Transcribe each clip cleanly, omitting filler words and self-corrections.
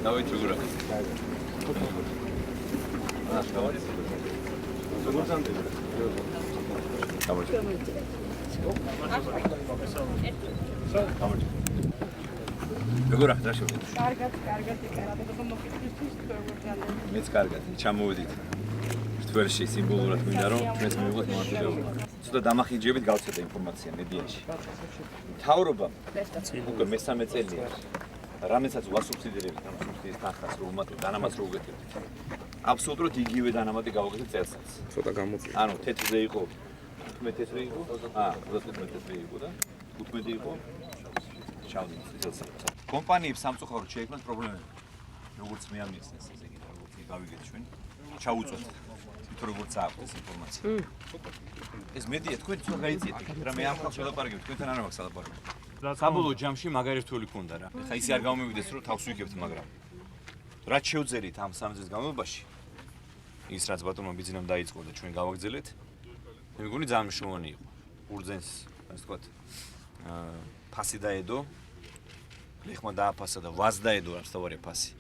დავით როგორ აქვს? როგორ ახლა შევიდეთ? კარგად, ეკარადობა მოკითხისთვის როგორ გალე. მეც კარგად, ჩამოვედით. თვერში სიმბოლურად მინდა რომ ჩვენს მივიღოთ მონაწილეობა. ცოტა დამახინჯებით გავცეთ ინფორმაცია მედიაში. მთავრობამ უკვე მესამე წელია რამესაც ვასუბსიდირებით ამ სუბსიდიის თანხას რომ უმატო დანამატს რო უგეთებთ. აბსოლუტურად იგივე დანამატი გავაკეთეთ წელსაც. ცოტა გამოწია. ანუ თეთრზე იყო 15 თეთრი იყო, 35 თეთრი იყო და 15 იყო შავი წელსაც. კომპანიებს სამწუხაროდ შეექმნათ პრობლემები. როგორც მე ამიხსნეს ესე იგი, როგორც გავიგეთ ჩვენ, ჩაუწვეთ. თვითონ როგორც აქვს ეს ინფორმაცია. ეს მედია თქვენ თვითონ გაიწიეთ, რა მე ამ ხალხს ველაპარაკებ, თქვენთან არ მაქვს ლაპარაკი. საბოლოო ჯამში მაგარი რთული ქონდა რა. ეხა ისე არ გამომივიდეს რომ თავს ვიგებთ, მაგრამ რაც შევძელით ამ 3 წელს განმავლობაში, ის რაც ბატონმა ბიძინამ დაიწყო და ჩვენ გავაგრძელეთ, მე მგონი ძალიან მნიშვნელოვანი იყო. ურძენს, ასე ვთქვათ, ფასი დაედო, ლეხმა დააფასა და ვაზ დაედო, რაც თავარია ფასი.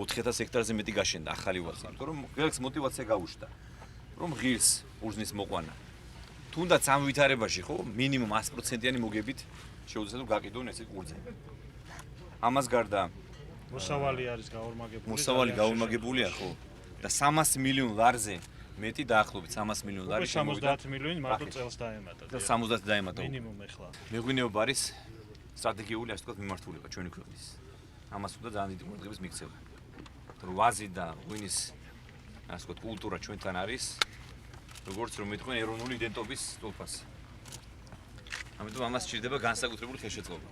4000 ჰექტარზე მეტი გაშენდა ახალი ვაზი, იმიტომ რომ გელს мотиваცია გაუჩნდა, რომ ღირს ურზნის მოყვანა. თუნდაც ამ ვითარებაში ხო მინიმუმ 100%-იანი მოგებით შეუძლია რომ გაკიდონ ესე ურზე. ამას გარდა მოსავალი არის გაორმაგებული. მოსავალი გაორმაგებულია ხო? და 300 მილიონ ლარზე მეტი დაახლოებით 300 მილიონ ლარი შემოვიდა. 70 მილიონი მარტო წელს დაემატა. და 70 დაემატა. მინიმუმ ეხლა. მეღვინეობა არის სტრატეგიული ასე ვთქვათ მიმართულება ჩვენი ქვეყნის. ამას უნდა ძალიან დიდი ყურადღების მიქცევა. რომ ვაზი და ღვინის ასე ვთქვათ კულტურა ჩვენთან არის როგორც რომ მეთქვენ ეროვნული იდენტობის სტოლფასი. ამიტომ ამას სჭირდება განსაკუთრებული ხელშეწყობა.